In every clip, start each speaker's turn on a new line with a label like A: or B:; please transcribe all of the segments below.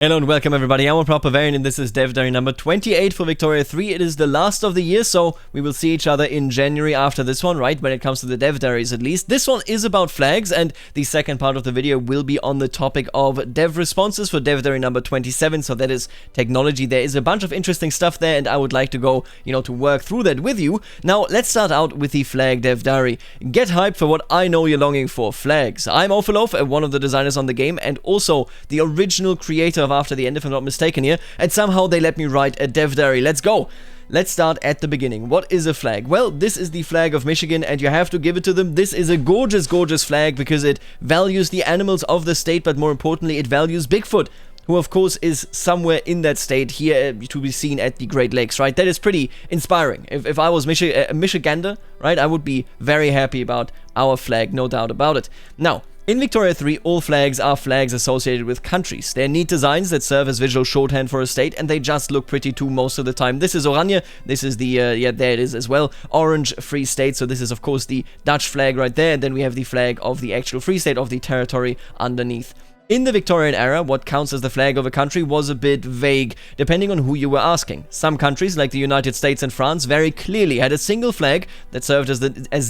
A: Hello and welcome everybody, I'm Proper Variant and this is Dev Diary number 28 for Victoria 3. It is the last of the year, so we will see each other in January after this one, right? When it comes to the Dev Diaries at least. This one is about flags, and the second part of the video will be on the topic of dev responses for Dev Diary number 27, so that is technology. There is a bunch of interesting stuff there and I would like to go, to work through that with you. Now, let's start out with the flag Dev Diary. Get hyped for what I know you're longing for, flags. I'm Ophilof, one of the designers on the game and also the original creator of After the End, if I'm not mistaken here, and somehow they let me write a Dev Diary. Let's go! Let's start at the beginning. What is a flag? Well, this is the flag of Michigan, and you have to give it to them. This is a gorgeous, gorgeous flag because it values the animals of the state, but more importantly, it values Bigfoot, who of course is somewhere in that state here to be seen at the Great Lakes, right? That is pretty inspiring. If I was a Michigander, right, I would be very happy about our flag, no doubt about it. Now, in Victoria 3, all flags are flags associated with countries. They're neat designs that serve as visual shorthand for a state, and they just look pretty too most of the time. This is Oranje, this is the, there it is as well, Orange Free State, so this is of course the Dutch flag right there, and then we have the flag of the actual Free State of the territory underneath. In the Victorian era, what counts as the flag of a country was a bit vague, depending on who you were asking. Some countries, like the United States and France, very clearly had a single flag that served as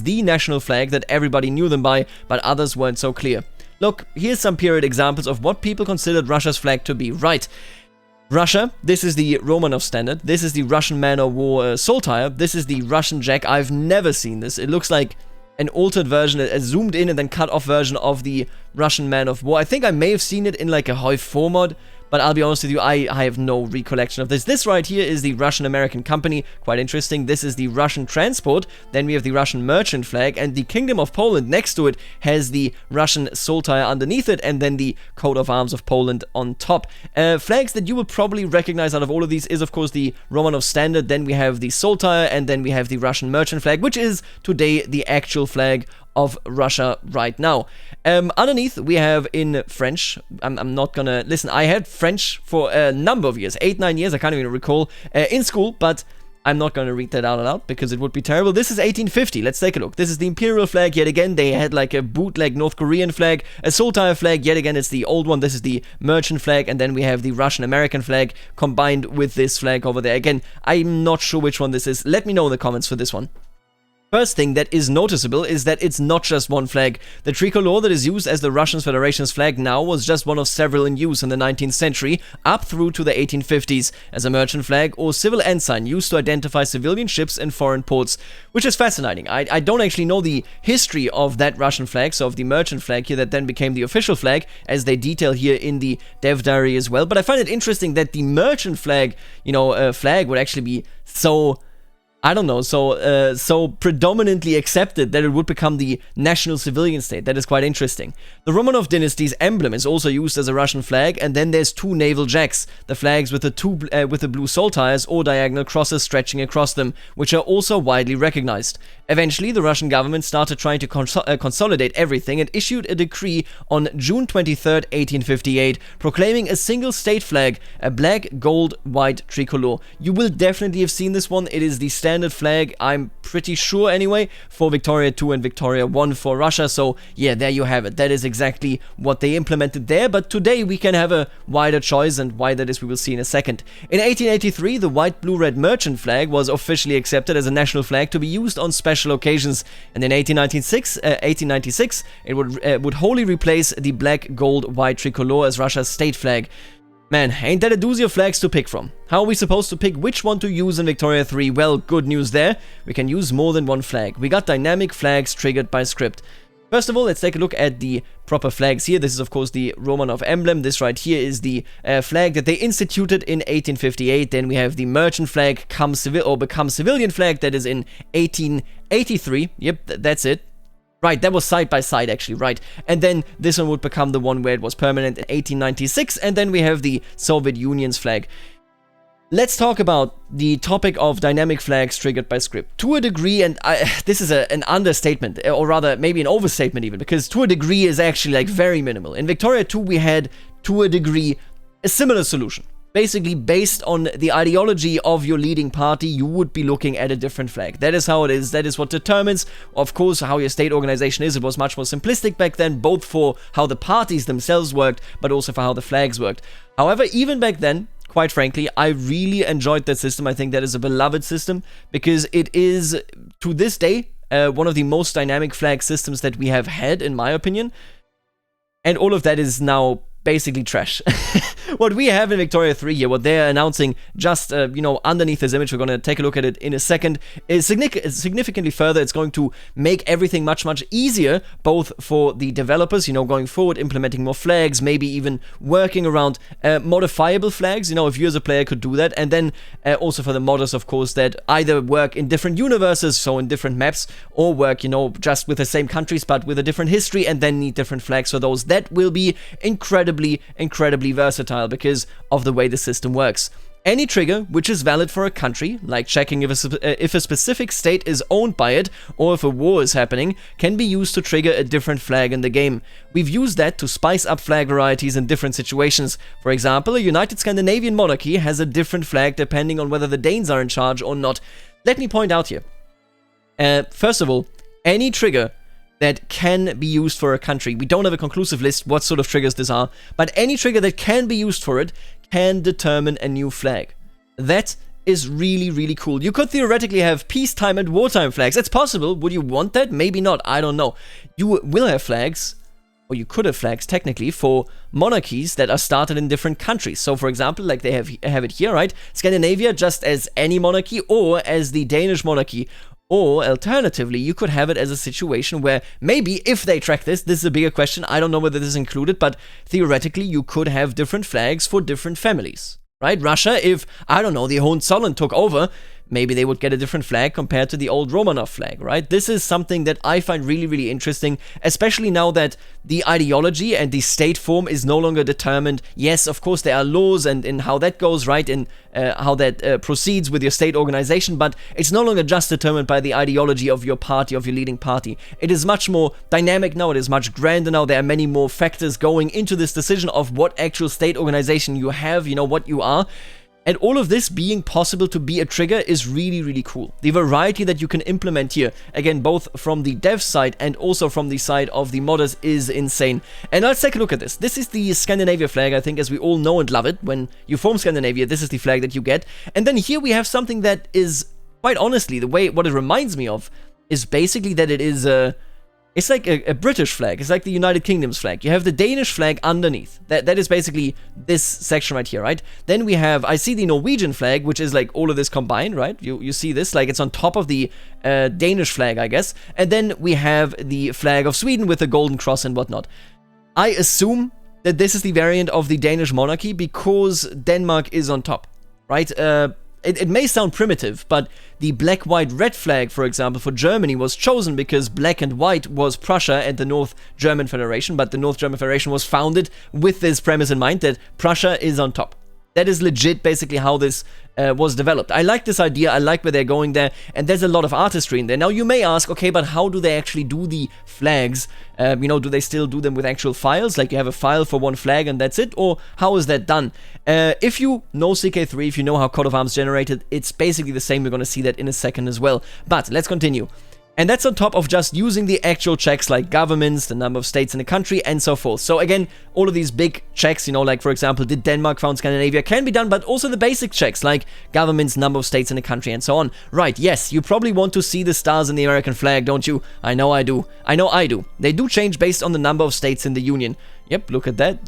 A: the national flag that everybody knew them by, but others weren't so clear. Look, here's some period examples of what people considered Russia's flag to be. Right. Russia, this is the Romanov standard, this is the Russian man of war saltire, this is the Russian Jack. I've never seen this. It looks like an altered version, a zoomed in and then cut off version of the Russian Man of War. I think I may have seen it in like a Hoi 4 mod, but I'll be honest with you, I have no recollection of this. This right here is the Russian-American company, quite interesting. This is the Russian transport, then we have the Russian merchant flag, and the Kingdom of Poland next to it has the Russian saltire underneath it, and then the coat of arms of Poland on top. Flags that you will probably recognize out of all of these is of course the Romanov standard, then we have the saltire, and then we have the Russian merchant flag, which is today the actual flag of Russia right now. Underneath we have in French, I'm not gonna, listen, I had French for a number of years, 8-9 years, I can't even recall, in school, but I'm not gonna read that out loud because it would be terrible. This is 1850, let's take a look. This is the imperial flag, yet again, they had like a bootleg North Korean flag, a saltire flag, yet again, it's the old one, this is the merchant flag, and then we have the Russian-American flag combined with this flag over there. Again, I'm not sure which one this is, let me know in the comments for this one. First thing that is noticeable is that it's not just one flag. The tricolor that is used as the Russian Federation's flag now was just one of several in use in the 19th century, up through to the 1850s, as a merchant flag or civil ensign used to identify civilian ships in foreign ports, which is fascinating. I don't actually know the history of that Russian flag, so of the merchant flag here that then became the official flag, as they detail here in the Dev Diary as well, but I find it interesting that the merchant flag, flag would actually be so, I don't know, so predominantly accepted that it would become the national civilian state. That is quite interesting. The Romanov dynasty's emblem is also used as a Russian flag, and then there's two naval jacks, the flags with the blue saltires or diagonal crosses stretching across them, which are also widely recognized. Eventually, the Russian government started trying to consolidate everything and issued a decree on June 23rd, 1858, proclaiming a single state flag, a black, gold, white tricolor. You will definitely have seen this one. It is the standard flag, I'm pretty sure anyway, for Victoria 2 and Victoria 1 for Russia, so yeah, there you have it. That is exactly what they implemented there, but today we can have a wider choice, and why that is we will see in a second. In 1883, the white, blue, red merchant flag was officially accepted as a national flag to be used on special occasions, and in 1896 it would wholly replace the black, gold, white tricolor as Russia's state flag. Man, ain't that a doozy of flags to pick from? How are we supposed to pick which one to use in Victoria 3? Well, good news there. We can use more than one flag. We got dynamic flags triggered by script. First of all, let's take a look at the proper flags here. This is, of course, the Romanov emblem. This right here is the flag that they instituted in 1858. Then we have the merchant flag become civilian flag. That is in 1883. Yep, that's it. Right, that was side by side actually, right. And then this one would become the one where it was permanent in 1896, and then we have the Soviet Union's flag. Let's talk about the topic of dynamic flags triggered by script. To a degree, and this is an understatement, or rather maybe an overstatement even, because to a degree is actually like very minimal. In Victoria 2 we had, to a degree, a similar solution. Basically, based on the ideology of your leading party, you would be looking at a different flag. That is how it is. That is what determines, of course, how your state organization is. It was much more simplistic back then, both for how the parties themselves worked, but also for how the flags worked. However, even back then, quite frankly, I really enjoyed that system. I think that is a beloved system because it is, to this day, one of the most dynamic flag systems that we have had, in my opinion. And all of that is now basically trash. What we have in Victoria 3 here, what they're announcing just, underneath this image, we're going to take a look at it in a second, is significantly further. It's going to make everything much, much easier, both for the developers, going forward, implementing more flags, maybe even working around modifiable flags, if you as a player could do that, and then also for the modders, of course, that either work in different universes, so in different maps, or work, just with the same countries, but with a different history, and then need different flags for those. That will be incredibly versatile because of the way the system works. Any trigger which is valid for a country, like checking if a specific state is owned by it or if a war is happening, can be used to trigger a different flag in the game. We've used that to spice up flag varieties in different situations. For example, a United Scandinavian monarchy has a different flag depending on whether the Danes are in charge or not. Let me point out here. First of all, any trigger that can be used for a country. We don't have a conclusive list what sort of triggers these are, but any trigger that can be used for it can determine a new flag. That is really cool. You could theoretically have peacetime and wartime flags. It's possible. Would you want that? Maybe not. I don't know. You will have flags, or you could have flags technically, for monarchies that are started in different countries. So for example, like they have it here, right? Scandinavia just as any monarchy or as the Danish monarchy. Or, alternatively, you could have it as a situation where maybe, if they track this is a bigger question, I don't know whether this is included, but theoretically you could have different flags for different families, right? Russia, if, I don't know, the Hohenzollern took over, maybe they would get a different flag compared to the old Romanov flag, right? This is something that I find really interesting, especially now that the ideology and the state form is no longer determined. Yes, of course, there are laws and how that goes, right, and how that proceeds with your state organization, but it's no longer just determined by the ideology of your party, of your leading party. It is much more dynamic now, it is much grander now, there are many more factors going into this decision of what actual state organization you have, what you are. And all of this being possible to be a trigger is really cool. The variety that you can implement here, again, both from the dev side and also from the side of the modders, is insane. And let's take a look at this. This is the Scandinavia flag, I think, as we all know and love it. When you form Scandinavia, this is the flag that you get. And then here we have something that is, quite honestly, what it reminds me of is basically that it is it's like a British flag. It's like the United Kingdom's flag. You have the Danish flag underneath. That is basically this section right here, right? Then we have, I see the Norwegian flag, which is like all of this combined, right? You see this, like it's on top of the Danish flag, I guess. And then we have the flag of Sweden with the golden cross and whatnot. I assume that this is the variant of the Danish monarchy because Denmark is on top, right? It may sound primitive, but the black, white, red flag, for example, for Germany was chosen because black and white was Prussia and the North German Federation, but the North German Federation was founded with this premise in mind that Prussia is on top. That is legit basically how this was developed. I like this idea, I like where they're going there, and there's a lot of artistry in there. Now you may ask, okay, but how do they actually do the flags? Do they still do them with actual files? Like you have a file for one flag and that's it? Or how is that done? If you know CK3, if you know how Coat of Arms generated, it's basically the same. We're going to see that in a second as well. But let's continue. And that's on top of just using the actual checks like governments, the number of states in a country, and so forth. So again, all of these big checks, like for example, did Denmark found Scandinavia, can be done, but also the basic checks like governments, number of states in a country, and so on. Right, yes, you probably want to see the stars in the American flag, don't you? I know I do. I know I do. They do change based on the number of states in the Union. Yep, look at that,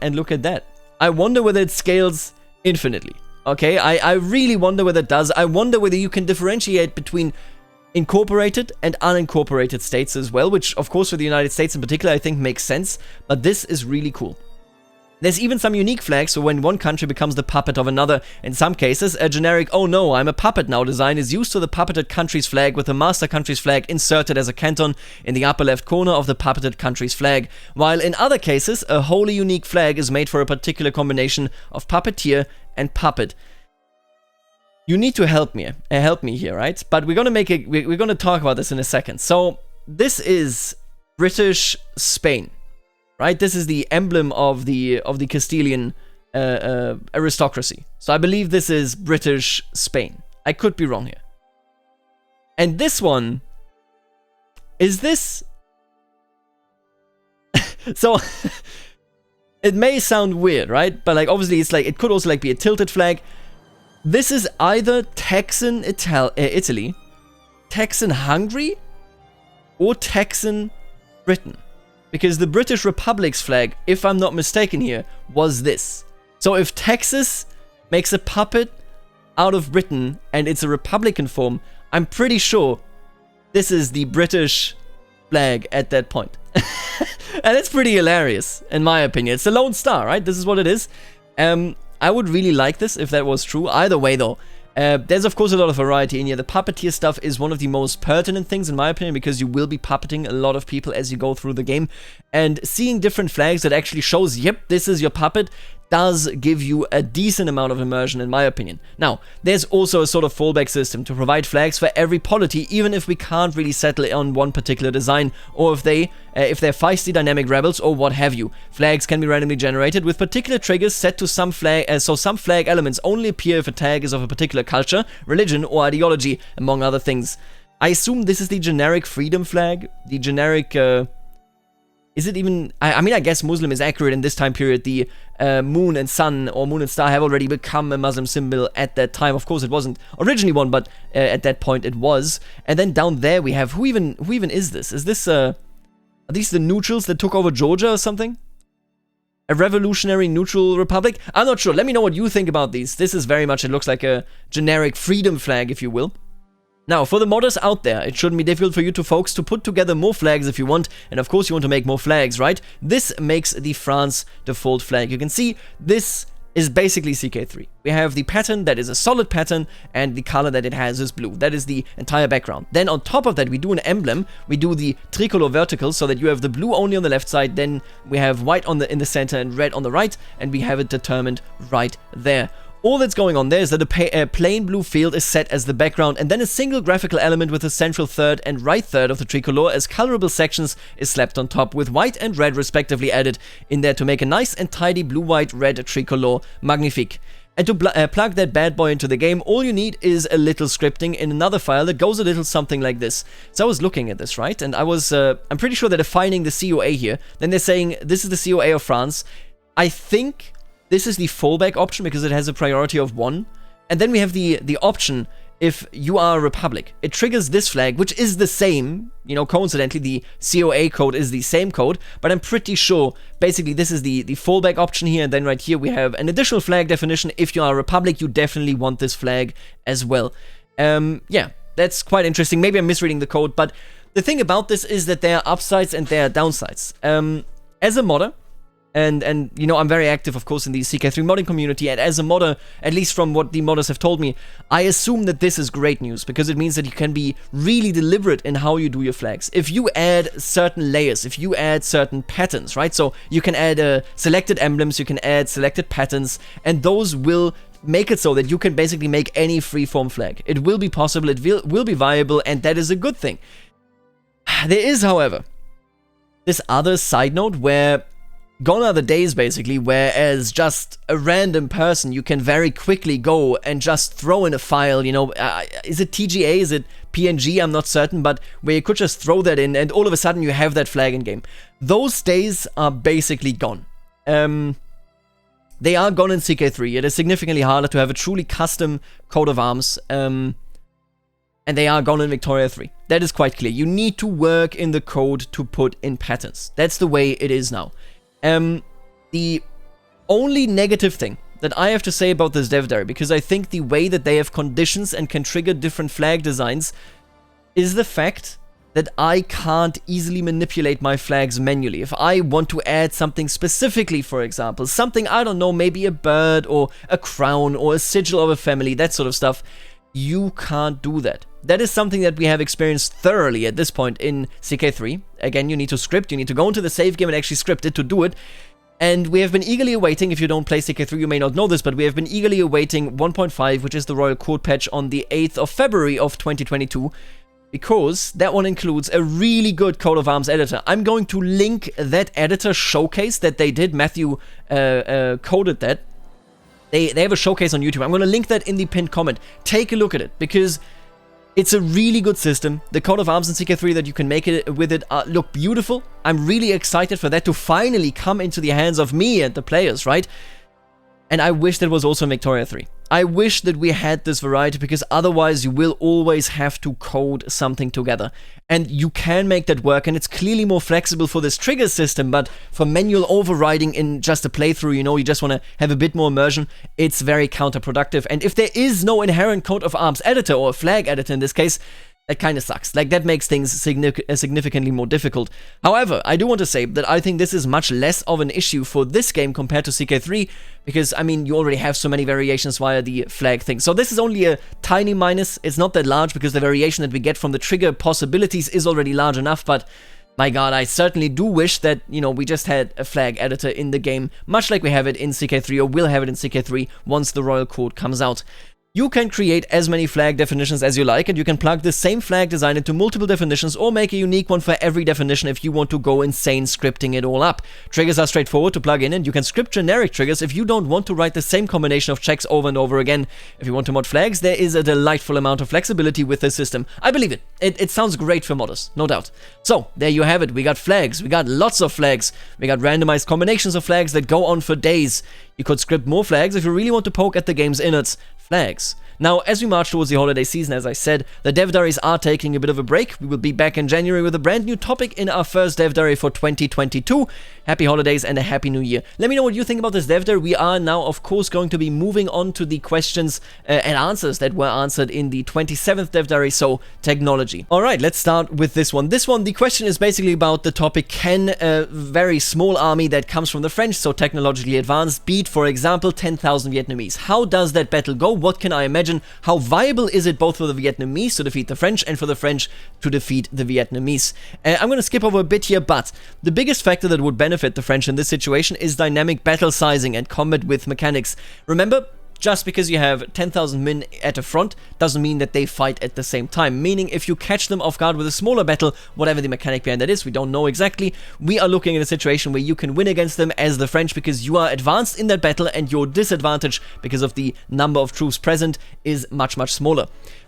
A: and look at that. I wonder whether it scales infinitely. Okay, I really wonder whether it does. I wonder whether you can differentiate between incorporated and unincorporated states as well, which of course for the United States in particular I think makes sense, but this is really cool. There's even some unique flags, so when one country becomes the puppet of another. In some cases, a generic "oh no, I'm a puppet now" design is used to the puppeted country's flag with the master country's flag inserted as a canton in the upper left corner of the puppeted country's flag, while in other cases, a wholly unique flag is made for a particular combination of puppeteer and puppet. You need to help me here, right? But we're gonna talk about this in a second. So this is British Spain, right? This is the emblem of the Castilian aristocracy. So I believe this is British Spain. I could be wrong here. And this one is this. So It may sound weird, right? But like obviously it's like, it could also like be a tilted flag. This is either Texan Italy, Texan Hungary, or Texan Britain. Because the British Republic's flag, if I'm not mistaken here, was this. So if Texas makes a puppet out of Britain and it's a Republican form, I'm pretty sure this is the British flag at that point. And it's pretty hilarious, in my opinion. It's the Lone Star, right? This is what it is. I would really like this if that was true. Either way, though, there's of course a lot of variety in here. The puppeteer stuff is one of the most pertinent things, in my opinion, because you will be puppeting a lot of people as you go through the game. And seeing different flags that actually shows, yep, this is your puppet, does give you a decent amount of immersion, in my opinion. Now, there's also a sort of fallback system to provide flags for every polity, even if we can't really settle on one particular design, or if they're feisty dynamic rebels, or what have you. Flags can be randomly generated with particular triggers set to some flag, so some flag elements only appear if a tag is of a particular culture, religion, or ideology, among other things. I assume this is the generic freedom flag, the generic, is it even... I mean, I guess Muslim is accurate in this time period. The moon and sun, or moon and star, have already become a Muslim symbol at that time. Of course, it wasn't originally one, but at that point it was. And then down there we have... Who even is this? Is this... Are these the neutrals that took over Georgia or something? A revolutionary neutral republic? I'm not sure. Let me know what you think about these. This is very much... It looks like a generic freedom flag, if you will. Now, for the modders out there, it shouldn't be difficult for you folks to put together more flags if you want, and of course you want to make more flags, right? This makes the France default flag. You can see this is basically CK3. We have the pattern that is a solid pattern, and the color that it has is blue. That is the entire background. Then on top of that, we do an emblem. We do the tricolor vertical, so that you have the blue only on the left side, then we have white in the center and red on the right, and we have it determined right there. All that's going on there is that a plain blue field is set as the background, and then a single graphical element with the central third and right third of the tricolor as colorable sections is slapped on top, with white and red respectively added in there to make a nice and tidy blue-white-red tricolor magnifique. And to plug that bad boy into the game, all you need is a little scripting in another file that goes a little something like this. So I was looking at this, right? And I'm pretty sure they're defining the COA here. Then they're saying, this is the COA of France. I think this is the fallback option because it has a priority of 1. And then we have the option if you are a republic. It triggers this flag, which is the same. You know, coincidentally, the COA code is the same code. But I'm pretty sure, basically, this is the fallback option here. And then right here, we have an additional flag definition. If you are a republic, you definitely want this flag as well. Yeah, that's quite interesting. Maybe I'm misreading the code. But the thing about this is that there are upsides and there are downsides. As a modder, and you know, I'm very active, of course, in the CK3 modding community, and as a modder, at least from what the modders have told me, I assume that this is great news, because it means that you can be really deliberate in how you do your flags. If you add certain layers, if you add certain patterns, right? So you can add selected emblems, you can add selected patterns, and those will make it so that you can basically make any freeform flag. It will be possible, it will be viable, and that is a good thing. There is, however, this other side note where gone are the days, basically, where as just a random person, you can very quickly go and just throw in a file, you know, is it TGA, is it PNG, I'm not certain, but where you could just throw that in and all of a sudden you have that flag in game. Those days are basically gone. They are gone in CK3. It is significantly harder to have a truly custom coat of arms, and they are gone in Victoria 3. That is quite clear. You need to work in the code to put in patterns. That's the way it is now. The only negative thing that I have to say about this dev diary, because I think the way that they have conditions and can trigger different flag designs, is the fact that I can't easily manipulate my flags manually. If I want to add something specifically, for example, something, I don't know, maybe a bird or a crown or a sigil of a family, that sort of stuff, you can't do that. That is something that we have experienced thoroughly at this point in CK3. Again, you need to script, you need to go into the save game and actually script it to do it. And we have been eagerly awaiting, if you don't play CK3, you may not know this, but we have been eagerly awaiting 1.5, which is the Royal Court patch on the 8th of February of 2022, because that one includes a really good coat of arms editor. I'm going to link that editor showcase that they did. Matthew coded that. They have a showcase on YouTube. I'm going to link that in the pinned comment. Take a look at it, because It's a really good system. The coat of arms in CK3 that you can make it with it look beautiful. I'm really excited for that to finally come into the hands of me and the players, right? And I wish that was also in Victoria 3. I wish that we had this variety, because otherwise you will always have to code something together. And you can make that work, and it's clearly more flexible for this trigger system, but for manual overriding in just a playthrough, you know, you just want to have a bit more immersion, it's very counterproductive. And if there is no inherent coat of arms editor, or a flag editor in this case, that kind of sucks. Like, that makes things significantly more difficult. However, I do want to say that I think this is much less of an issue for this game compared to CK3, because, I mean, you already have so many variations via the flag thing. So this is only a tiny minus. It's not that large, because the variation that we get from the trigger possibilities is already large enough, but my god, I certainly do wish that, you know, we just had a flag editor in the game, much like we have it in CK3, or will have it in CK3 once the Royal Court comes out. You can create as many flag definitions as you like, and you can plug the same flag design into multiple definitions, or make a unique one for every definition if you want to go insane scripting it all up. Triggers are straightforward to plug in, and you can script generic triggers if you don't want to write the same combination of checks over and over again. If you want to mod flags, there is a delightful amount of flexibility with this system. I believe it. It sounds great for modders, no doubt. So, there you have it. We got flags. We got lots of flags. We got randomized combinations of flags that go on for days. You could script more flags if you really want to poke at the game's innards. Flags. Now, as we march towards the holiday season, as I said, the dev diaries are taking a bit of a break. We will be back in January with a brand new topic in our first dev diary for 2022. Happy holidays and a happy new year. Let me know what you think about this dev diary. We are now, of course, going to be moving on to the questions and answers that were answered in the 27th dev diary, so technology. Alright, let's start with this one. This one, the question is basically about the topic: can a very small army that comes from the French, so technologically advanced, beat, for example, 10,000 Vietnamese? How does that battle go? What can I imagine? How viable is it both for the Vietnamese to defeat the French and for the French to defeat the Vietnamese? I'm going to skip over a bit here, but the biggest factor that would benefit the French in this situation is dynamic battle sizing and combat with mechanics. Remember, just because you have 10,000 men at a front doesn't mean that they fight at the same time. Meaning, if you catch them off guard with a smaller battle, whatever the mechanic behind that is, we don't know exactly, we are looking at a situation where you can win against them as the French, because you are advanced in that battle and your disadvantage because of the number of troops present is much, much smaller.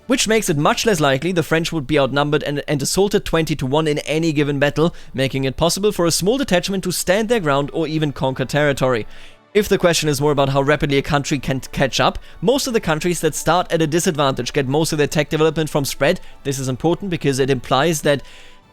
A: Which makes it much less likely the French would be outnumbered and assaulted 20-1 in any given battle, making it possible for a small detachment to stand their ground or even conquer territory. If the question is more about how rapidly a country can catch up, most of the countries that start at a disadvantage get most of their tech development from spread. This is important because it implies that,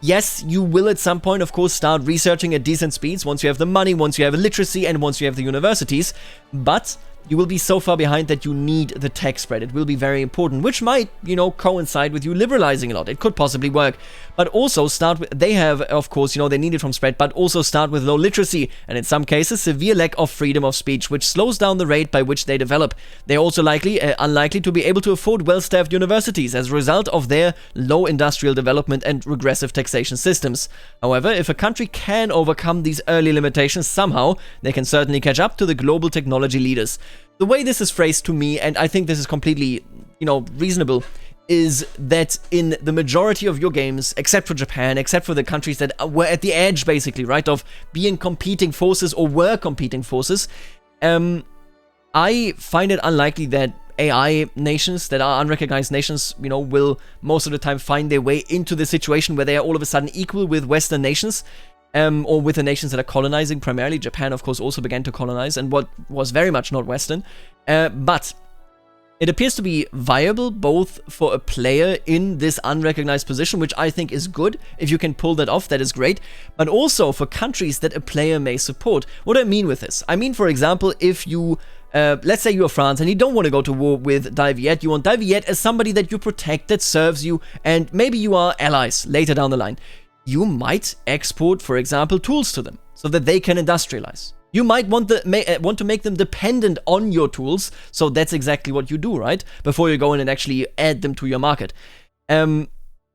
A: yes, you will at some point, of course, start researching at decent speeds once you have the money, once you have literacy, and once you have the universities, but you will be so far behind that you need the tech spread. It will be very important, which might, you know, coincide with you liberalizing a lot. It could possibly work. But also start with, they have, of course, you know, they need it from spread, but also start with low literacy, and in some cases, severe lack of freedom of speech, which slows down the rate by which they develop. They're also unlikely to be able to afford well-staffed universities as a result of their low industrial development and regressive taxation systems. However, if a country can overcome these early limitations somehow, they can certainly catch up to the global technology leaders. The way this is phrased to me, and I think this is completely, you know, reasonable, is that in the majority of your games, except for Japan, except for the countries that were at the edge, basically, right, of being competing forces or were competing forces, I find it unlikely that AI nations, that are unrecognized nations, you know, will most of the time find their way into the situation where they are all of a sudden equal with Western nations. Or with the nations that are colonizing primarily. Japan, of course, also began to colonize, and what was very much not Western. But it appears to be viable both for a player in this unrecognized position, which I think is good. If you can pull that off, that is great. But also for countries that a player may support. What do I mean with this? I mean, for example, if you let's say you're France and you don't want to go to war with Dai Viet. You want Dai Viet as somebody that you protect, that serves you, and maybe you are allies later down the line. You might export, for example, tools to them so that they can industrialize. You might want to make them dependent on your tools, so that's exactly what you do, right? Before you go in and actually add them to your market.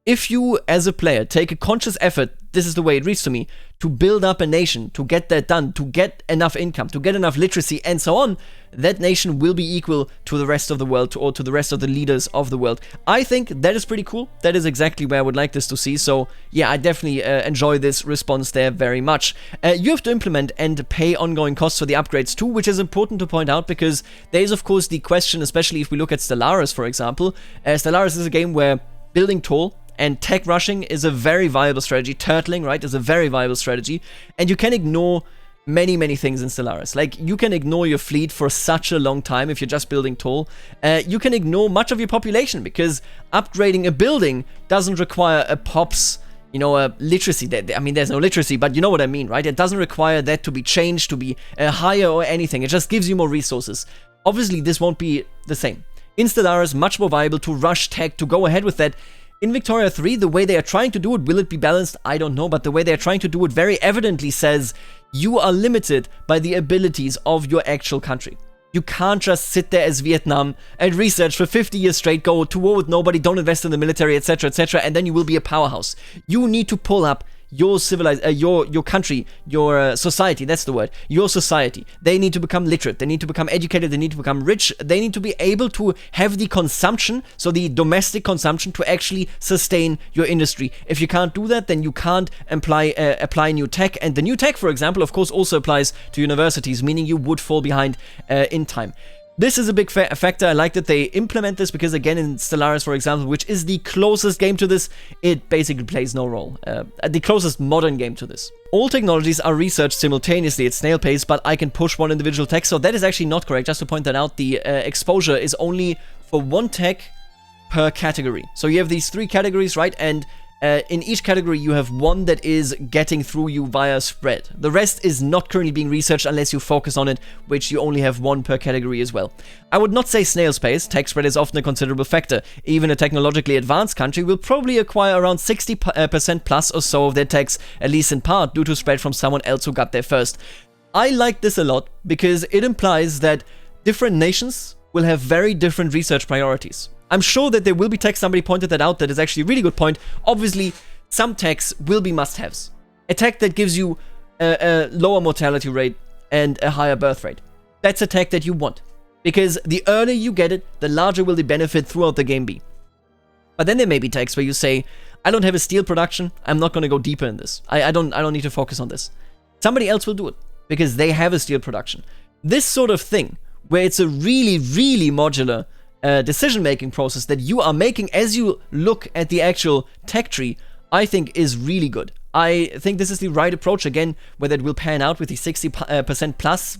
A: If you, as a player, take a conscious effort, this is the way it reads to me, to build up a nation, to get that done, to get enough income, to get enough literacy, and so on, that nation will be equal to the rest of the world, or to the rest of the leaders of the world. I think that is pretty cool. That is exactly where I would like this to see. So, yeah, I definitely enjoy this response there very much. You have to implement and pay ongoing costs for the upgrades too, which is important to point out, because there is, of course, the question, especially if we look at Stellaris, for example. Stellaris is a game where building tall, and tech rushing is a very viable strategy. Turtling, right, is a very viable strategy. And you can ignore many things in Stellaris. Like, you can ignore your fleet for such a long time if you're just building tall. You can ignore much of your population, because upgrading a building doesn't require a POPs, a literacy. I mean, there's no literacy, but you know what I mean, right? It doesn't require that to be changed, to be higher or anything. It just gives you more resources. Obviously, this won't be the same. In Stellaris, much more viable to rush tech, to go ahead with that. In Victoria 3, the way they are trying to do it, will it be balanced? I don't know, but the way they are trying to do it very evidently says you are limited by the abilities of your actual country. You can't just sit there as Vietnam and research for 50 years straight, go to war with nobody, don't invest in the military, etc., and then you will be a powerhouse. You need to pull up your your country, your society, that's the word, your society. They need to become literate, they need to become educated, they need to become rich, they need to be able to have the consumption, so the domestic consumption, to actually sustain your industry. If you can't do that, then you can't apply new tech, and the new tech, for example, of course, also applies to universities, meaning you would fall behind in time. This is a big factor. I like that they implement this, because again, in Stellaris, for example, which is the closest game to this, it basically plays no role. The closest modern game to this. All technologies are researched simultaneously at snail pace, but I can push one individual tech, so that is actually not correct. Just to point that out, the exposure is only for one tech per category. So you have these 3 categories, right? And in each category, you have one that is getting through you via spread. The rest is not currently being researched unless you focus on it, which you only have 1 per category as well. I would not say snail's pace. Tech spread is often a considerable factor. Even a technologically advanced country will probably acquire around 60% plus or so of their techs, at least in part, due to spread from someone else who got there first. I like this a lot, because it implies that different nations will have very different research priorities. I'm sure that there will be techs, somebody pointed that out, that is actually a really good point. Obviously, some techs will be must-haves. A tech that gives you a lower mortality rate and a higher birth rate. That's a tech that you want. Because the earlier you get it, the larger will the benefit throughout the game be. But then there may be techs where you say, I don't have a steel production, I'm not going to go deeper in this. I don't need to focus on this. Somebody else will do it, because they have a steel production. This sort of thing, where it's a really modular decision-making process that you are making as you look at the actual tech tree, I think is really good. I think this is the right approach. Again, whether it will pan out with the 60% plus,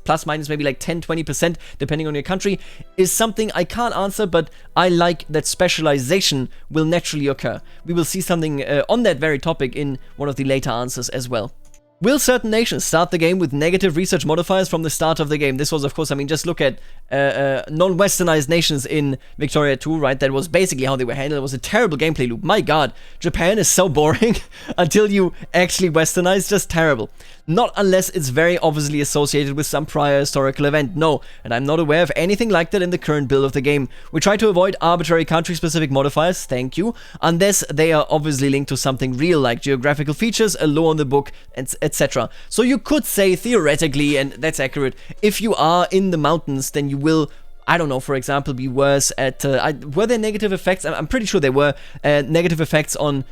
A: plus minus maybe like 10-20%, depending on your country, is something I can't answer, but I like that specialization will naturally occur. We will see something on that very topic in one of the later answers as well. Will certain nations start the game with negative research modifiers from the start of the game? This was, of course, just look at non-westernized nations in Victoria 2, right? That was basically how they were handled. It was a terrible gameplay loop. My god, Japan is so boring until you actually westernize. Just terrible. Not unless it's very obviously associated with some prior historical event. No, and I'm not aware of anything like that in the current build of the game. We try to avoid arbitrary country-specific modifiers, thank you, unless they are obviously linked to something real, like geographical features, a law in the book, and etc. So you could say, theoretically, and that's accurate, if you are in the mountains, then you will, I don't know, for example, be worse at, were there negative effects? I'm pretty sure there were negative effects on,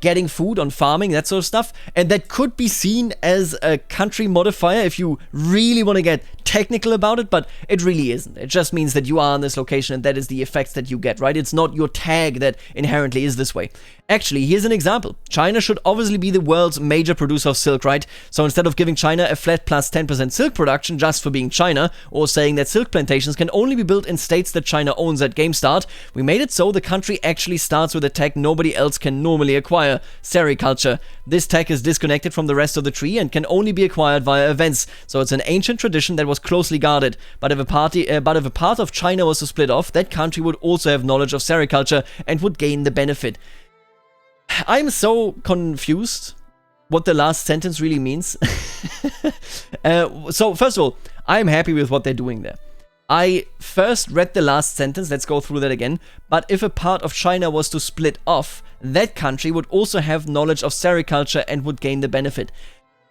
A: getting food, on farming, that sort of stuff. And that could be seen as a country modifier if you really want to get technical about it, but it really isn't. It just means that you are on this location and that is the effects that you get, right? It's not your tag that inherently is this way. Actually, here's an example. China should obviously be the world's major producer of silk, right? So instead of giving China a flat plus 10% silk production just for being China, or saying that silk plantations can only be built in states that China owns at game start, we made it so the country actually starts with a tech nobody else can normally acquire, sericulture. This tech is disconnected from the rest of the tree and can only be acquired via events, so it's an ancient tradition that was closely guarded. But if a part of China was to split off, that country would also have knowledge of sericulture and would gain the benefit. I'm so confused what the last sentence really means. So first of all, I'm happy with what they're doing there. I first read the last sentence, let's go through that again. But if a part of China was to split off, that country would also have knowledge of sericulture and would gain the benefit.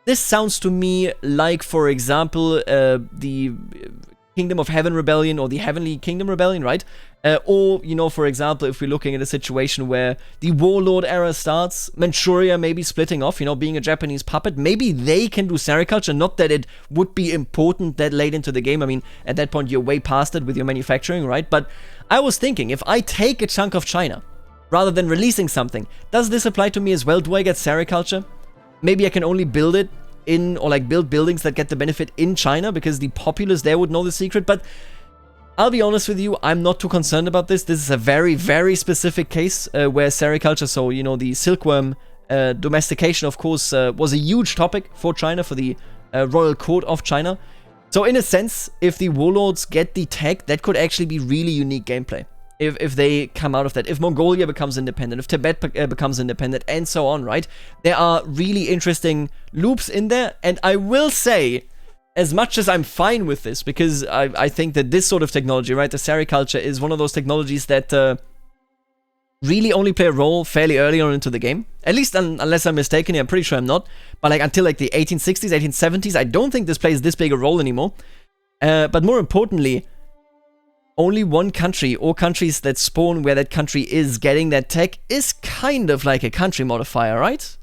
A: This sounds to me like, for example, the Kingdom of Heaven Rebellion or the Heavenly Kingdom Rebellion, right? Or, you know, for example, if we're looking at a situation where the Warlord era starts, Manchuria maybe splitting off, you know, being a Japanese puppet, maybe they can do sericulture. Not that it would be important that late into the game. I mean, at that point, you're way past it with your manufacturing, right? But I was thinking, if I take a chunk of China, rather than releasing something, does this apply to me as well? Do I get sericulture? Maybe I can only build it in, or like build buildings that get the benefit in China because the populace there would know the secret. But I'll be honest with you, I'm not too concerned about this. This is a very, very specific case where sericulture, so, you know, the silkworm domestication, of course, was a huge topic for China, for the royal court of China. So in a sense, if the warlords get the tech, that could actually be really unique gameplay. If they come out of that, if Mongolia becomes independent, if Tibet becomes independent, and so on, right? There are really interesting loops in there, and I will say, as much as I'm fine with this, because I think that this sort of technology, right, the sericulture, is one of those technologies that really only play a role fairly early on into the game. At least unless I'm mistaken, I'm pretty sure I'm not. But like until like the 1860s, 1870s, I don't think this plays this big a role anymore. But more importantly, only one country, or countries that spawn where that country is getting that tech, is kind of like a country modifier, right?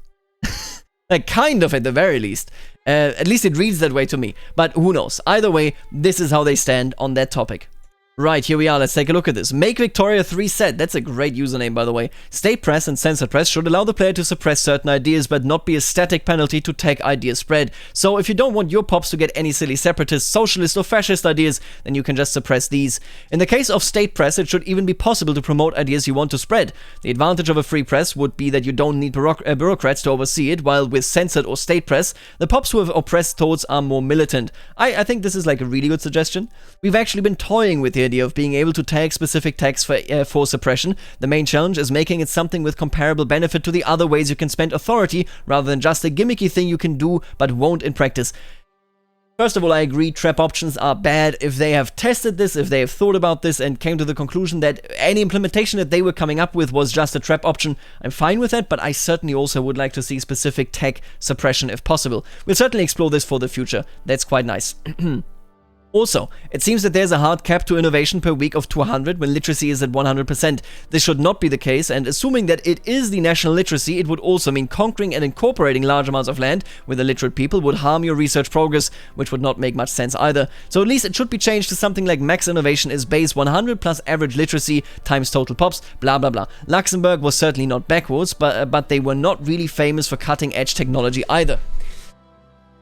A: Like, kind of, at the very least. At least it reads that way to me. But who knows? Either way, this is how they stand on that topic. Right, here we are, let's take a look at this. Make Victoria 3 said, that's a great username by the way, state press and censored press should allow the player to suppress certain ideas but not be a static penalty to tech idea spread. So if you don't want your pops to get any silly separatist, socialist or fascist ideas, then you can just suppress these. In the case of state press, it should even be possible to promote ideas you want to spread. The advantage of a free press would be that you don't need bureaucrats to oversee it, while with censored or state press, the pops who have oppressed thoughts are more militant. I think this is like a really good suggestion. We've actually been toying with the idea of being able to tag specific tags for suppression. The main challenge is making it something with comparable benefit to the other ways you can spend authority, rather than just a gimmicky thing you can do but won't in practice. First of all, I agree, trap options are bad. If they have tested this, if they have thought about this and came to the conclusion that any implementation that they were coming up with was just a trap option, I'm fine with that, but I certainly also would like to see specific tag suppression if possible. We'll certainly explore this for the future. That's quite nice. Also, it seems that there's a hard cap to innovation per week of 200 when literacy is at 100%. This should not be the case, and assuming that it is the national literacy, it would also mean conquering and incorporating large amounts of land with illiterate people would harm your research progress, which would not make much sense either. So at least it should be changed to something like max innovation is base 100 plus average literacy times total pops, blah blah blah. Luxembourg was certainly not backwards, but they were not really famous for cutting edge technology either.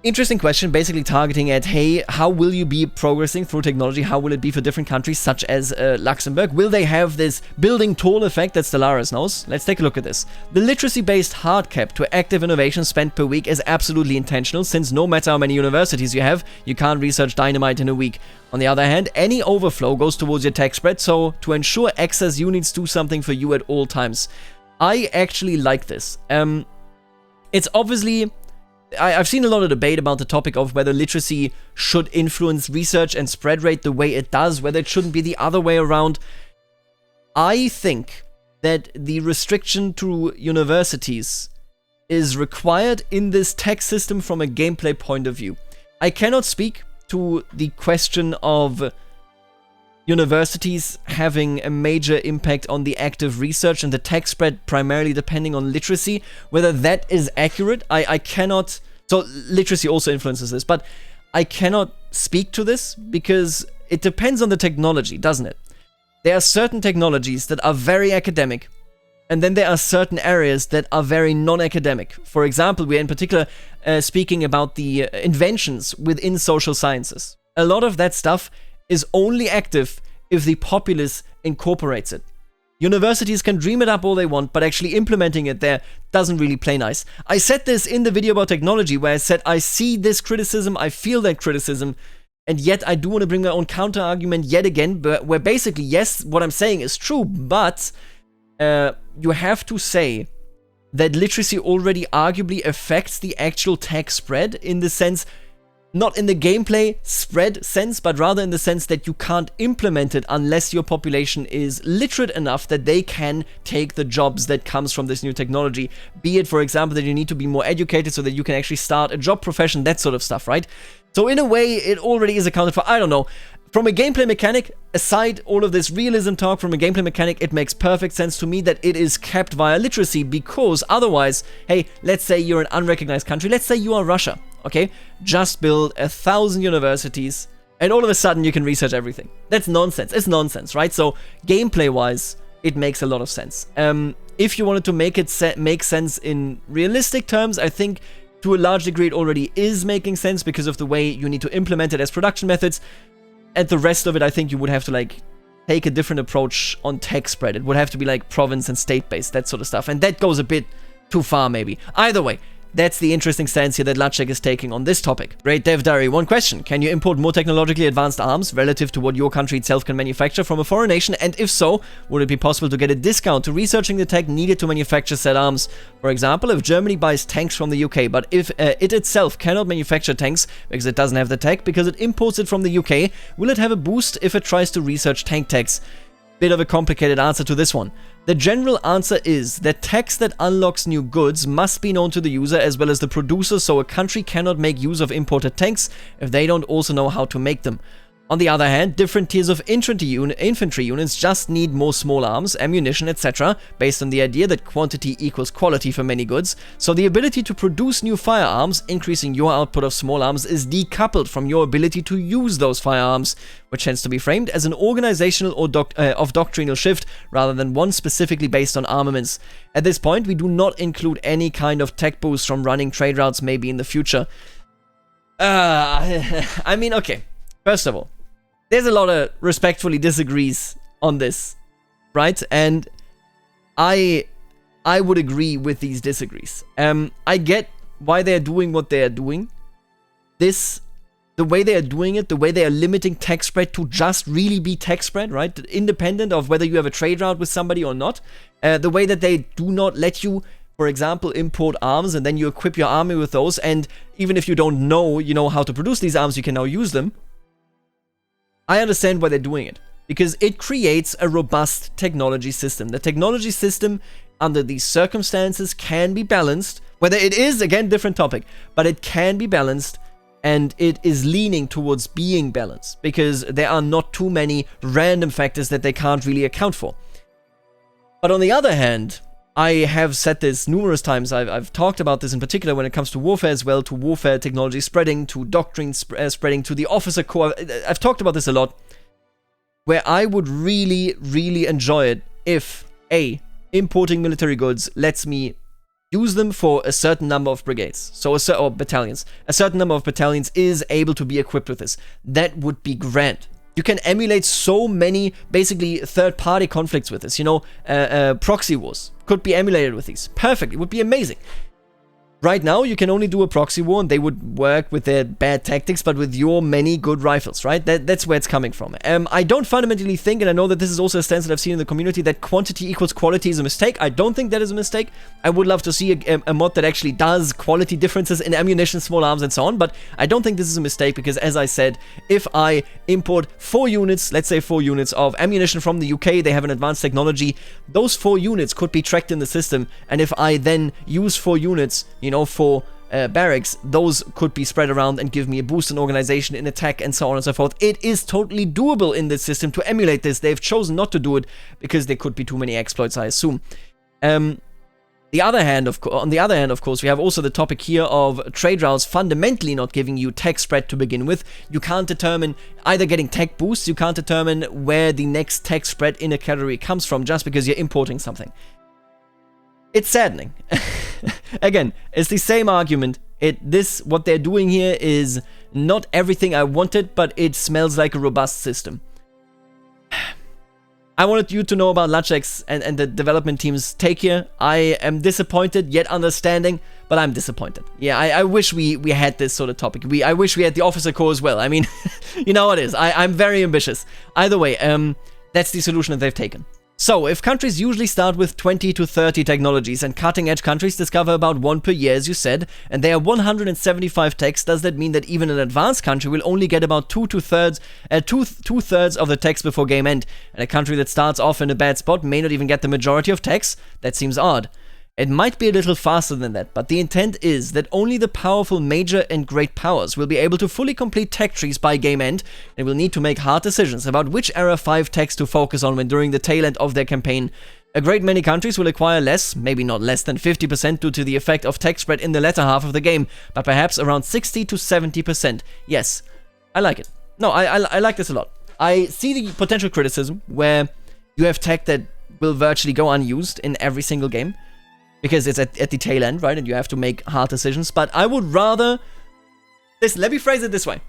A: Interesting question, basically targeting at, hey, how will you be progressing through technology? How will it be for different countries such as Luxembourg? Will they have this building tall effect that Stellaris knows? Let's take a look at this. The literacy-based hard cap to active innovation spent per week is absolutely intentional, since no matter how many universities you have, you can't research dynamite in a week. On the other hand, any overflow goes towards your tech spread, so to ensure access, you need to do something for you at all times. I actually like this. It's obviously... I've seen a lot of debate about the topic of whether literacy should influence research and spread rate the way it does, whether it shouldn't be the other way around. I think that the restriction to universities is required in this tech system from a gameplay point of view. I cannot speak to the question of universities having a major impact on the active research and the tech spread primarily depending on literacy. Whether that is accurate, I cannot... So literacy also influences this, but I cannot speak to this because it depends on the technology, doesn't it? There are certain technologies that are very academic, and then there are certain areas that are very non-academic. For example, we are in particular speaking about the inventions within social sciences. A lot of that stuff is only active if the populace incorporates it. Universities can dream it up all they want, but actually implementing it there doesn't really play nice. I said this in the video about technology where I said I see this criticism, I feel that criticism, and yet I do want to bring my own counter-argument yet again, where basically, yes, what I'm saying is true, but you have to say that literacy already arguably affects the actual tech spread in the sense... Not in the gameplay spread sense, but rather in the sense that you can't implement it unless your population is literate enough that they can take the jobs that comes from this new technology. Be it, for example, that you need to be more educated so that you can actually start a job profession, that sort of stuff, right? So in a way, it already is accounted for. I don't know. From a gameplay mechanic, aside all of this realism talk, from a gameplay mechanic, it makes perfect sense to me that it is capped via literacy, because otherwise, hey, let's say you're an unrecognized country, let's say you are Russia, okay? Just build 1,000 universities, and all of a sudden you can research everything. That's nonsense. It's nonsense, right? So gameplay-wise, it makes a lot of sense. If you wanted to make it make sense in realistic terms, I think to a large degree it already is making sense because of the way you need to implement it as production methods. And the rest of it, I think you would have to, like, take a different approach on tech spread. It would have to be, like, province and state-based, that sort of stuff. And that goes a bit too far, maybe. Either way, that's the interesting stance here that Lacek is taking on this topic. Great Dev Diary, one question. Can you import more technologically advanced arms relative to what your country itself can manufacture from a foreign nation? And if so, would it be possible to get a discount to researching the tech needed to manufacture said arms? For example, if Germany buys tanks from the UK, but if it itself cannot manufacture tanks because it doesn't have the tech, because it imports it from the UK, will it have a boost if it tries to research tank techs? Bit of a complicated answer to this one. The general answer is that tech that unlocks new goods must be known to the user as well as the producer, so a country cannot make use of imported tanks if they don't also know how to make them. On the other hand, different tiers of infantry units just need more small arms, ammunition, etc., based on the idea that quantity equals quality for many goods, so the ability to produce new firearms, increasing your output of small arms, is decoupled from your ability to use those firearms, which tends to be framed as an organizational or doctrinal shift rather than one specifically based on armaments. At this point, we do not include any kind of tech boost from running trade routes maybe in the future. I mean, okay, first of all, there's a lot of respectfully disagrees on this, right? And I would agree with these disagrees. I get why they're doing what they're doing. The way they are doing it, the way they are limiting tech spread to just really be tech spread, right? Independent of whether you have a trade route with somebody or not. The way that they do not let you, for example, import arms and then you equip your army with those, and even if you don't know, how to produce these arms, you can now use them. I understand why they're doing it, because it creates a robust technology system. The technology system, under these circumstances, can be balanced. Whether it is, again, different topic, but it can be balanced, and it is leaning towards being balanced, because there are not too many random factors that they can't really account for. But on the other hand, I have said this numerous times, I've talked about this in particular when it comes to warfare as well, to warfare technology spreading, to doctrine spreading, to the officer core. I've talked about this a lot, where I would really, really enjoy it if, A, importing military goods lets me use them for a certain number of brigades, or battalions. A certain number of battalions is able to be equipped with this. That would be grand. You can emulate so many, basically, third-party conflicts with this. Proxy wars could be emulated with these. Perfect. It would be amazing. Right now, you can only do a proxy war, and they would work with their bad tactics, but with your many good rifles, right? That's where it's coming from. I don't fundamentally think, and I know that this is also a stance that I've seen in the community, that quantity equals quality is a mistake. I don't think that is a mistake. I would love to see a mod that actually does quality differences in ammunition, small arms, and so on, but I don't think this is a mistake, because, as I said, if I import 4 units, let's say 4 units of ammunition from the UK, they have an advanced technology, those 4 units could be tracked in the system, and if I then use 4 units, for barracks, those could be spread around and give me a boost in organization, in attack, and so on and so forth. It is totally doable in this system to emulate this. They've chosen not to do it because there could be too many exploits, I assume. On the other hand, of course, we have also the topic here of trade routes fundamentally not giving you tech spread to begin with. You can't determine either getting tech boosts, you can't determine where the next tech spread in a category comes from just because you're importing something. It's saddening. Again, it's the same argument. What they're doing here is not everything I wanted, but it smells like a robust system. I wanted you to know about Lacek's and the development team's take here. I am disappointed, yet understanding, but I'm disappointed. Yeah, I wish we had this sort of topic. I wish we had the officer core as well. I mean, you know how it is. I'm very ambitious. Either way, that's the solution that they've taken. So, if countries usually start with 20 to 30 technologies and cutting-edge countries discover about 1 per year, as you said, and there are 175 techs, does that mean that even an advanced country will only get about two-thirds of the techs before game end, and a country that starts off in a bad spot may not even get the majority of techs? That seems odd. It might be a little faster than that, but the intent is that only the powerful major and great powers will be able to fully complete tech trees by game end, and will need to make hard decisions about which Era 5 techs to focus on when during the tail end of their campaign. A great many countries will acquire less, maybe not less than 50% due to the effect of tech spread in the latter half of the game, but perhaps around 60 to 70%. Yes, I like it. No, I like this a lot. I see the potential criticism where you have tech that will virtually go unused in every single game, because it's at the tail end, right? And you have to make hard decisions. But I would rather... let me phrase it this way.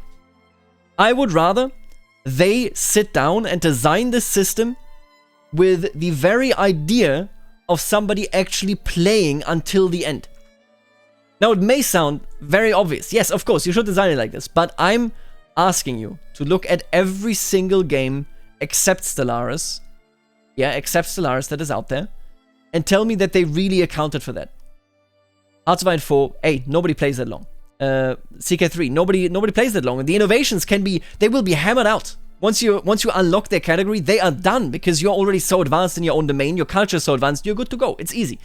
A: I would rather they sit down and design this system with the very idea of somebody actually playing until the end. Now, it may sound very obvious. Yes, of course, you should design it like this. But I'm asking you to look at every single game except Stellaris. Yeah, except Stellaris that is out there. And tell me that they really accounted for that. Hearts of Iron 4, hey, nobody plays that long. CK3, nobody plays that long. And the innovations they will be hammered out. Once you unlock their category, they are done because you're already so advanced in your own domain, your culture is so advanced, you're good to go. It's easy.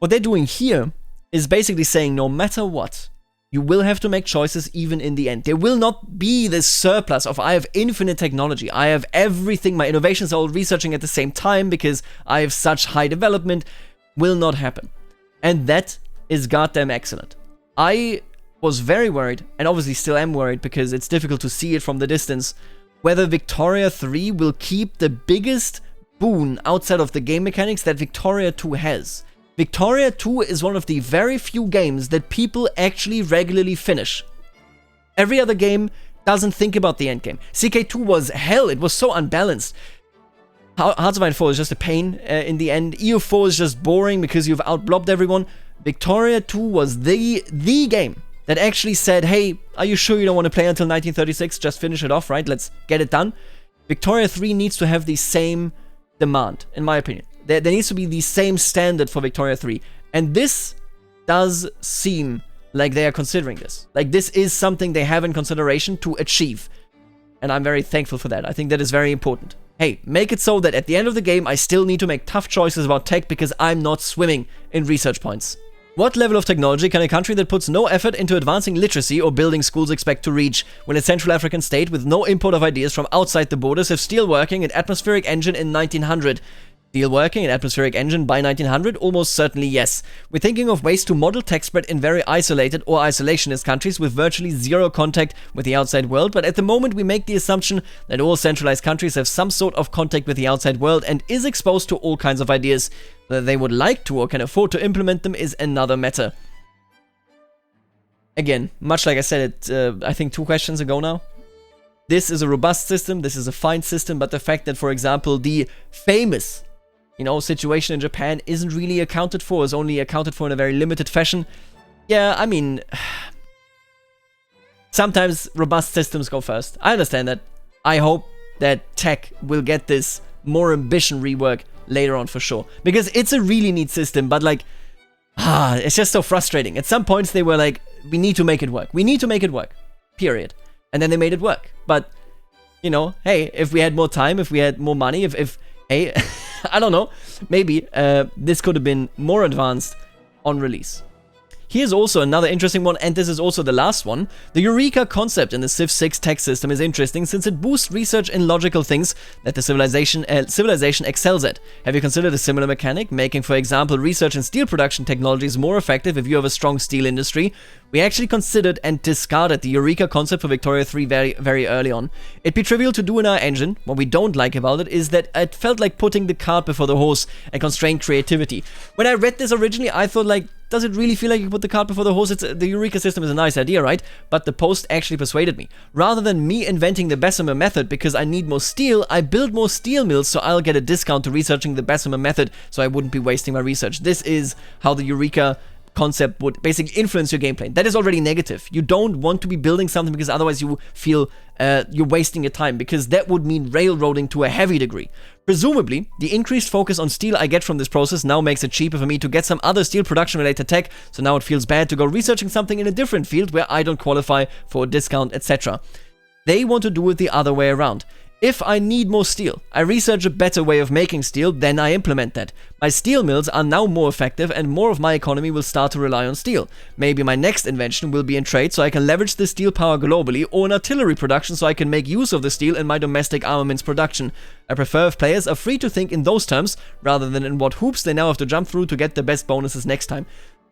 A: What they're doing here is basically saying no matter what, you will have to make choices even in the end. There will not be this surplus of I have infinite technology. I have everything. My innovations are all researching at the same time because I have such high development. Will not happen. And that is goddamn excellent. I was very worried, and obviously still am worried because it's difficult to see it from the distance, whether Victoria 3 will keep the biggest boon outside of the game mechanics that Victoria 2 has. Victoria 2 is one of the very few games that people actually regularly finish. Every other game doesn't think about the endgame. CK2 was hell, it was so unbalanced. Hearts of Iron 4 is just a pain in the end. EU4 is just boring because you've outblobbed everyone. Victoria 2 was the game that actually said, hey, are you sure you don't want to play until 1936? Just finish it off, right? Let's get it done. Victoria 3 needs to have the same demand, in my opinion. There needs to be the same standard for Victoria 3. And this does seem like they are considering this. Like, this is something they have in consideration to achieve. And I'm very thankful for that. I think that is very important. Hey, make it so that at the end of the game, I still need to make tough choices about tech because I'm not swimming in research points. What level of technology can a country that puts no effort into advancing literacy or building schools expect to reach when a Central African state with no import of ideas from outside the borders have steelworking and atmospheric engine in 1900? Steelworking and atmospheric engine by 1900? Almost certainly yes. We're thinking of ways to model tech spread in very isolated or isolationist countries with virtually zero contact with the outside world, but at the moment we make the assumption that all centralized countries have some sort of contact with the outside world and is exposed to all kinds of ideas. Whether they would like to or can afford to implement them is another matter. Again, much like I said it, I think 2 questions ago now. This is a robust system, this is a fine system, but the fact that, for example, the famous situation in Japan isn't really accounted for, is only accounted for in a very limited fashion. Yeah, I mean, sometimes robust systems go first. I understand that. I hope that tech will get this more ambition rework later on for sure. Because it's a really neat system, but like, it's just so frustrating. At some points they were like, we need to make it work. We need to make it work. Period. And then they made it work. But, hey, if we had more time, if we had more money, if hey, I don't know, maybe this could have been more advanced on release. Here's also another interesting one, and this is also the last one. The Eureka concept in the Civ 6 tech system is interesting since it boosts research in logical things that the civilization excels at. Have you considered a similar mechanic, making, for example, research in steel production technologies more effective if you have a strong steel industry? We actually considered and discarded the Eureka concept for Victoria 3 very, very early on. It'd be trivial to do in our engine. What we don't like about it is that it felt like putting the cart before the horse and constrained creativity. When I read this originally, I thought like, does it really feel like you put the cart before the horse? The Eureka system is a nice idea, right? But the post actually persuaded me. Rather than me inventing the Bessemer method because I need more steel, I build more steel mills so I'll get a discount to researching the Bessemer method so I wouldn't be wasting my research. This is how the Eureka concept would basically influence your gameplay. That is already negative. You don't want to be building something because otherwise you feel you're wasting your time, because that would mean railroading to a heavy degree. Presumably, the increased focus on steel I get from this process now makes it cheaper for me to get some other steel production related tech, so now it feels bad to go researching something in a different field where I don't qualify for a discount, etc. They want to do it the other way around. If I need more steel, I research a better way of making steel, then I implement that. My steel mills are now more effective and more of my economy will start to rely on steel. Maybe my next invention will be in trade so I can leverage the steel power globally, or in artillery production so I can make use of the steel in my domestic armaments production. I prefer if players are free to think in those terms, rather than in what hoops they now have to jump through to get the best bonuses next time.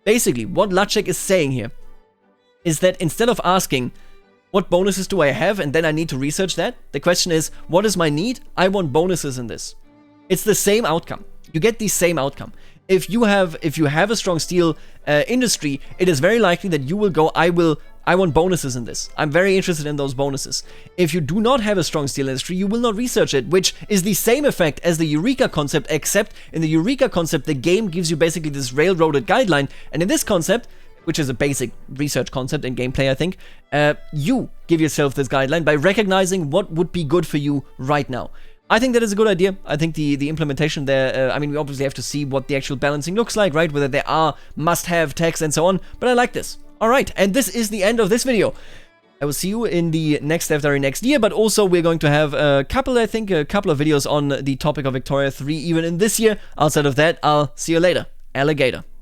A: Basically, what Lacek is saying here is that instead of asking, what bonuses do I have, and then I need to research that, the question is, what is my need? I want bonuses in this. It's the same outcome. You get the same outcome. If you have a strong steel industry, it is very likely that you will go, I want bonuses in this. I'm very interested in those bonuses. If you do not have a strong steel industry, you will not research it, which is the same effect as the Eureka concept, except in the Eureka concept, the game gives you basically this railroaded guideline, and in this concept, which is a basic research concept in gameplay, I think, you give yourself this guideline by recognizing what would be good for you right now. I think that is a good idea. I think the implementation there, I mean, we obviously have to see what the actual balancing looks like, right? Whether there are must-have techs and so on, but I like this. Alright, and this is the end of this video. I will see you in the next Dev Diary next year, but also we're going to have a couple of videos on the topic of Victoria 3 even in this year. Outside of that, I'll see you later. Alligator.